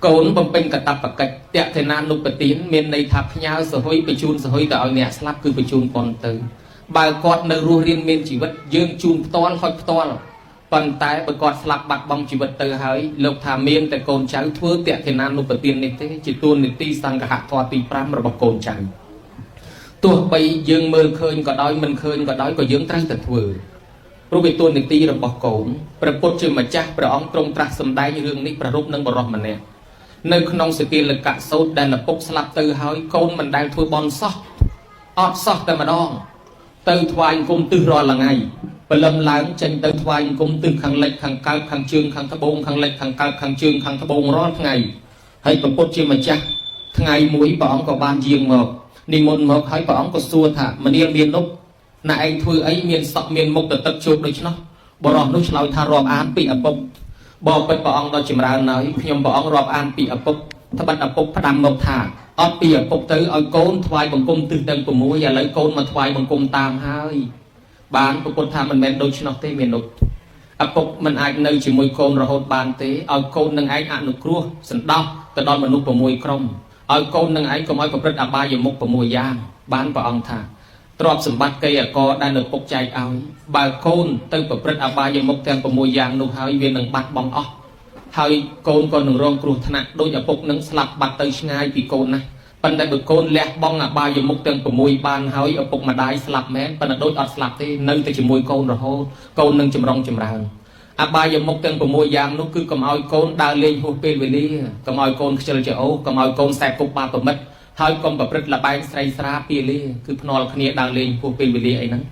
កូនបំពេញកតបកិច្ចតេថេណានុបទានមានន័យថាផ្ញើសហុយបញ្ជូនសហុយទៅឲ្យអ្នកស្លាប់គឺបញ្ជូនប៉ុនទៅបើគាត់នៅរស់រៀនមានជីវិតយើងជូនផ្ទាល់ហុចផ្ទាល់ប៉ុន្តែបើគាត់ស្លាប់បាត់បង់ជីវិតទៅហើយលោកថាមានតែកូនចៅធ្វើតេថេណានុបទាននេះទេជាទួនាទីសង្ឃហធម៌ទី5របស់កូនចៅទោះបីយើងមើលឃើញក៏ដោយមិនឃើញក៏ដោយក៏យើងត្រូវតែធ្វើព្រោះវាទួនាទីរបស់កូនព្រះពុទ្ធជាម្ចាស់ព្រះអង្គទ្រង់ត្រាស់សម្ដែងរឿងនេះប្ររពនឹងបរិសម្នាក់នៅក្នុងសេទីលកៈសូត្រដែលឪពុកស្លាប់ទៅហើយកូនមិនដែលធ្វើបន់សោះអត់សោះតែម្ដងទៅថ្វាយអង្គមទិសរាល់ថ្ងៃព្រលឹមឡើងចេញទៅថ្វាយអង្គមទិសខាងលិចខាងកើតខាងជើងខាងត្បូងខាងលិចខាងកើតខាងជើងខាងត្បូងរាល់ថ្ងៃហើយព្រះពុទ្ធជាម្ចាស់ថ្ងៃមួយព្រះអង្គក៏បានយាងមកនិមន្តមកហើយព្រះអង្គក៏សួរថាមនាលមាននុកណាឯងធ្វើអីមានសក់មានមុខទៅទឹកជោគដូច្នោះបរោះនោះឆ្លើយថារាប់អានពីឪពុកបបិទ្ធព្រះអង្គដ៏ចម្រើនហើយខ្ញុំព្រះអង្គរាប់អានពីឪពុកត្បិតឪពុកផ្ដាំមកថាអត់ពីឪពុកទៅឲ្យកូនថ្វាយបង្គំទិសទាំង6ឥឡូវកូនមកថ្វាយបង្គំតាមហើយបានព្រះពុទ្ធថាមិនមែនដូច្នោះទេមាននុកឪពុកមិនអាចនៅជាមួយកូនរហូតបានទេឲ្យកូននឹងឯងអនុគ្រោះសន្តោសទៅដល់មនុស្ស6ក្រុមឲ្យកូននឹងឯងកុំឲ្យប្រព្រឹត្តអបាយមុខ6យ៉ាងបានព្រះអង្គថាទ្រព្យសម្បត្តិកេយ្យកដែលឪពុកចែកឲ្យបើកូនទៅប្រព្រឹត្តអបាយមុខទាំង6យ៉ាងនោះហើយវានឹងបាត់បង់អស់ហើយកូនក៏នឹងរងគ្រោះថ្នាក់ដោយឪពុកនឹងស្លាប់បាត់ទៅឆ្ងាយពីកូនណាប៉ុន្តែបើកូនលះបង់អបាយមុខទាំង6បានហើយឪពុកម្ដាយស្លាប់មែនប៉ុន្តែដូចអត់ស្លាប់ទេនៅតែជាមួយកូនរហូតកូននឹងចម្រុងចម្រើនអបាយមុខទាំង6យ៉ាងនោះគឺកុំឲ្យកូនដើរលេងហួសពេលវេលាកុំឲ្យកូនខ្ជិលច្រអូសកុំឲ្យកូនសែបគប់បាបប្រមិតហើយកុំប្រព្រឹត្តលបែងស្រីស្រាពាលាគឺភ្នាល់គ្នាដើរលេងហួសពេលវេលាអីហ្នឹង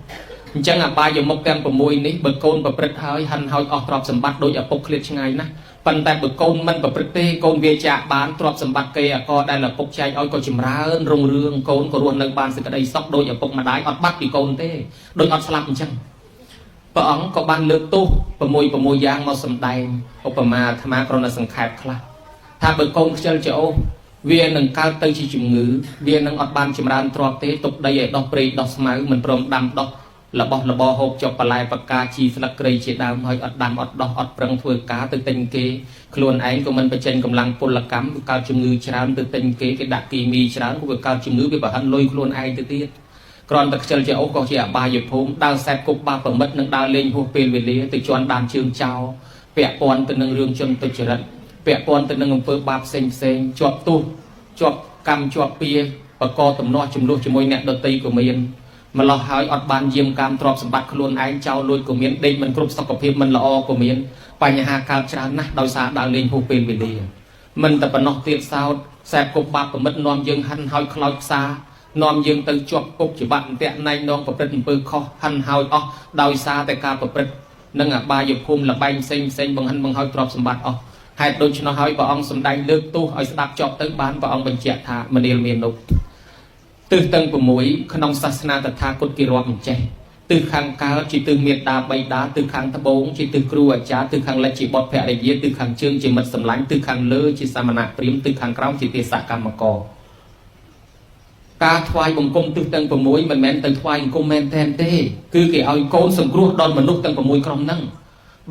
អញ្ចឹងអបាយមុខទាំង6នេះបើកូនប្រព្រឹត្តហើយហិនហោចអស់ទ្រព្យសម្បត្តិដោយឪពុកឃ្លាតឆ្ងាយណាស់ប៉ុន្តែបើកូនមិនប្រព្រឹត្តទេកូនវាចាកបានទ្រព្យសម្បត្តិគេអកដែលឪពុកចែកឲ្យក៏ចម្រើនរុងរឿងកូនក៏រស់នៅបានសេចក្តីសុខដោយឪពុកម្ដាយអត់បាត់ពីកូនទេដោយអត់ស្លាប់អញ្ចឹងព្រះអង្គក៏បានលើកទោស6យ៉ាងមកសម្ដែងឧបមាអាត្មាគ្រាន់តែសង្ខេបខ្លះថាបើកូនខ្ជិលច្រអូសវានឹងកើតទៅជាជំងឺវានឹងអត់បានចម្រើនទ្រព្យទេទុកដីឲ្យដោះព្រៃដោះស្មៅមិនព្រមដាំដោះរបស់របរហូបចុកបន្លែបកាជីស្លឹកគ្រៃជាដើមហើយអត់ដាំអត់ដោះអត់ប្រឹងធ្វើការទៅទិញគេខ្លួនឯងក៏មិនបញ្ចេញកម្លាំងពលកម្មវាកើតជំងឺច្រើនទៅទិញគេដាក់គីមីច្រើនក៏វាកើតជំងឺវាបរិហិនលុយខ្លួនឯងទៅទៀតគ្រាន់តែខ្ជិលច្រអូសក៏ជាអបាយភូមិដើរសែបគប់បាបប្រមិតនឹងដើរលេងហួសពេលវេលាទៅជន់ដានជើងចោលពាក់ព័ន្ធទៅនឹងរឿងជនទុច្ចរិតពាក់ព័ន្ធទៅនឹងអំពើបាបផ្សេងជាប់ទោសជាប់កម្មជាប់ពៀបកតំណោះចំនួនជាមួយអ្នកដតីក៏មានម្លោះហើយអត់បានយាមកម្មទ្រព្យសម្បត្តិខ្លួនឯងចោលលួចក៏មានដេកមិនគ្រប់សុខភាពមិនល្អក៏មានបញ្ហាកើតច្រើនណាស់ដោយសារដើរលេងហួសពេលវេលាមិនតែប៉ុណ្ណោះទៀតសោតខ្សែគប់បាបប្រមិតនាំយើងហិនហោចខ្លោចផ្សានាំយើងទៅជាប់គុកច្បាប់អន្ទាក់ណែងនងប្រព្រឹត្តអំពើខុសហិនហោចអស់ដោយសារតែការប្រព្រឹត្តនឹងអបាយភូមិលបែងផ្សេងបង្ហិនបង្ហោចទ្រព្យសម្បត្តិអស់ហេតុដូច្នោះហើយព្រះអង្គសម្ដែងលើកទោសឲ្យស្ដាប់ចប់ទៅបានព្រះអង្គបញ្ជាក់ថាមនាលមាននុទិសទាំង6ក្នុងសាសនាតថាគតគេរាប់មិនចេះទិសខាងកើតជាទិសមេត្តាបៃតាទិសខាងត្បូងជាទិសគ្រូអាចារ្យទិសខាងលិចជាបុត្រភរិយាទិសខាងជើងជាមិត្តសម្លាញ់ទិសខាងលើជាសាមណៈព្រាហ្មណ៍ទិសខាងក្រោមជាទេសកម្មករការថ្វាយបង្គំទិសទាំង6មិនមែនទៅថ្វាយបង្គំមែនទេគឺគេឲ្យកូនសង្គ្រោះដល់មនុស្សទាំង6ក្រុមហ្នឹង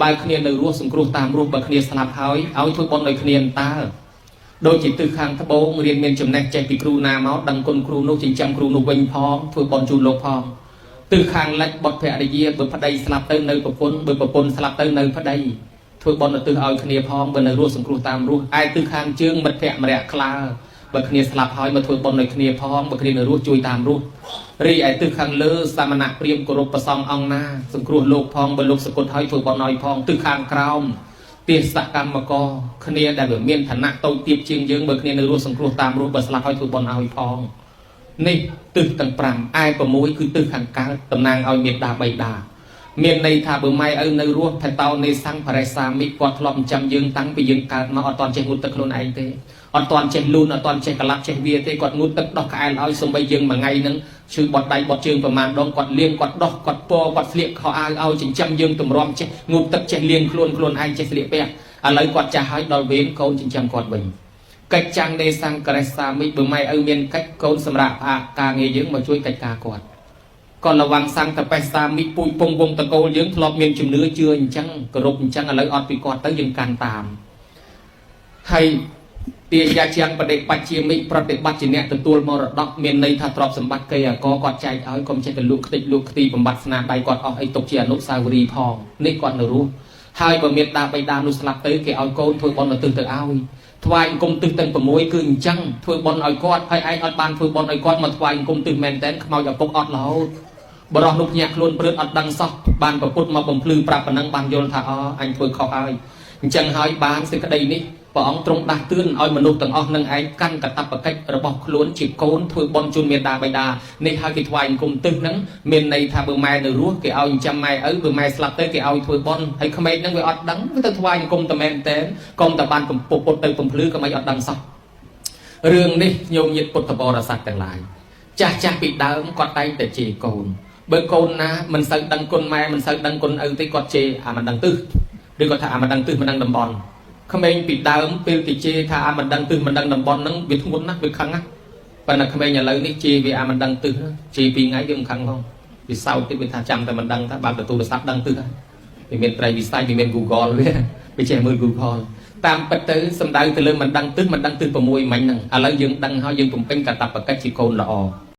បើគ្នានៅរស់សង្គ្រោះតាមរស់បើគ្នាស្លាប់ហើយឲ្យធ្វើបុណ្យឲ្យគ្នាតើដូចជាទិសខាងត្បូងរៀនមានចំណេះចេះពីគ្រូណាមកដឹងគុណគ្រូនោះចិញ្ចឹមគ្រូនោះវិញផងធ្វើបុណ្យជូនលោកផងទិសខាងលិចបុត្រភរិយាបើប្តីស្លាប់ទៅនៅប្រពន្ធបើប្រពន្ធស្លាប់ទៅនៅប្តីធ្វើបុណ្យឧទ្ទិសឲ្យគ្នាផងបើនៅរស់សង្គ្រោះតាមរស់ឯទិសខាងជើងមិត្តភក្តិម្នាក់ក្លាបើគ្នាស្លាប់ហើយមកធ្វើបុណ្យឲ្យគ្នាផងបើគ្នានៅរស់ជួយតាមរស់រីឯទិសខាងលើសាមណៈព្រាហ្មណ៍គោរពប្រសង់អង្គណាសង្គ្រោះលោកផងបើលោកសគត់ហើយធ្វើបុណ្យឲ្យផងទិសខាងក្រោមទេសកម្មករគ្នាដែលវាមានឋានៈតូចទាបជាងយើងបើគ្នានៅរស់សង្គ្រោះតាមរស់បើស្លាប់ហើយធ្វើបុណ្យឲ្យផងនេះទិសទាំង5ឯ6គឺទិសខាងកើតតំណាងឲ្យមេត្តាបៃតាមានន័យថាបើម៉ែឪនៅរស់ថែតោនៃសង្ឃបរិសាមិគាត់ធ្លាប់ចិញ្ចឹមយើងតាំងពីយើងកើតមកអត់ទាន់ចេះងូតទឹកខ្លួនឯងទេអត់ទាន់ចេះលូនអត់ទាន់ចេះកលាប់ចេះវាទេគាត់ងូតទឹកដោះក្អែលឲ្យសំបីយើងមួយថ្ងៃហ្នឹងឈឺបត់ដៃបត់ជើងប្រមាណដងគាត់លាងគាត់ដោះគាត់ពណ៌គាត់ស្លៀកខោអាវឲ្យចិញ្ចឹមយើងទម្រាំចេះងូតទឹកចេះលាងខ្លួនឯងចេះស្លៀកពាក់ឥឡូវគាត់ចាស់ហើយដល់វេនកូនចិញ្ចឹមគាត់វិញកិច្ចចាំងនៃសង្ឃបរិសាមិបើម៉ែឪមានកិច្ចកូនសម្រាប់ផ្អាកការងារយើងមកជួយកិច្ចការគាត់ក៏ระวังសង្ឃបរិសាមិពូជពងវងតកូលយើងធ្លាប់មានជំនឿជឿអញ្ចឹងគោរពអញ្ចឹងឥឡូវអត់ពីគាត់ទៅយើងកាន់តាមហើយ ទាយ៉ាជាងបដិបត្តិជាមិប្រតិបត្តិជាអ្នកទទួលមរតកមានន័យថាទ្រព្យសម្បត្តិគេអាកគាត់ចែកឲ្យកុំចេះតែលក់ខ្ទេចលក់ខ្ទីបំបត្តិស្នាដៃគាត់អស់អីទុកជាអនុស្សាវរីយ៍ផងនេះគាត់នៅរស់ហើយបើមានដាបៃតានោះស្លាប់ទៅគេឲ្យកូនធ្វើបន់ទៅឲ្យថ្វាយអង្គមទិសទាំង6គឺអញ្ចឹងធ្វើបន់ឲ្យគាត់ហើយឯងអត់បានធ្វើបន់ឲ្យគាត់មកថ្វាយអង្គមទិសមែនតែនខ្មោចឪពុកអត់រហូតបរោះនោះភ្ញាក់ខ្លួនព្រឺតអត់ដឹងសោះបានប្រពុតមកបំភ្លឺប្រាប់ប៉ុណ្ណឹងបានយល់ថាអញធ្វើខុសហើយអញ្ចឹងហើយបានសេចក្តីនេះព្រះអង្គទ្រង់ដាស់តឿនឲ្យមនុស្សទាំងអស់នឹងឯងកាន់កាតព្វកិច្ចរបស់ខ្លួនជាកូនធ្វើបន់ជូនមេដាបៃតានេះហើយគេថ្វាយអង្គមទិសហ្នឹងមានន័យថាបើម៉ែនៅរស់គេឲ្យចិញ្ចឹមម៉ែឪបើម៉ែស្លាប់ទៅគេឲ្យធ្វើបន់ហើយក្មេងហ្នឹងវាអត់ដឹងទៅថ្វាយអង្គមតែមែនតែនកុំតែបានកំពុទ្ធទៅបំភ្លឺក៏មិនអត់ដឹងសោះរឿងនេះញោមញាតិពុទ្ធបរិស័ទទាំងឡាយចាស់ពីដើមគាត់តែងតែជេរកូនបើកូនណាមិនសូវដឹងគុណម៉ែមិនសូវដឹងគុណឪទេគាត់ជេរអាមិនដឹងទិសឬគាត់ថាអាមិនដឹងទិសមិនដឹងតំបន់ក្មេងពីដើមពេលគេជេរថាអាមិនដឹងទិសមិនដឹងតំបន់ហ្នឹងវាធ្ងន់ណាស់វាខឹងណាស់ប៉ុន្តែក្មេងឥឡូវនេះជេរវាអាមិនដឹងទិសជេរ2ថ្ងៃវាមិនខឹងផងវាសោកទៀតវាថាចាំតែមិនដឹងថាបើទទួលរស័ព្ទដឹងទិសហើយវាមានត្រីវិស័យវាមាន Google វាចេះមើល Google តាមពិតទៅសំដៅទៅលើមិនដឹងទិស6មិញហ្នឹងឥឡូវយើងដឹងហើយយើងពំពេញកាតព្វកិច្ចជាកូនល្អ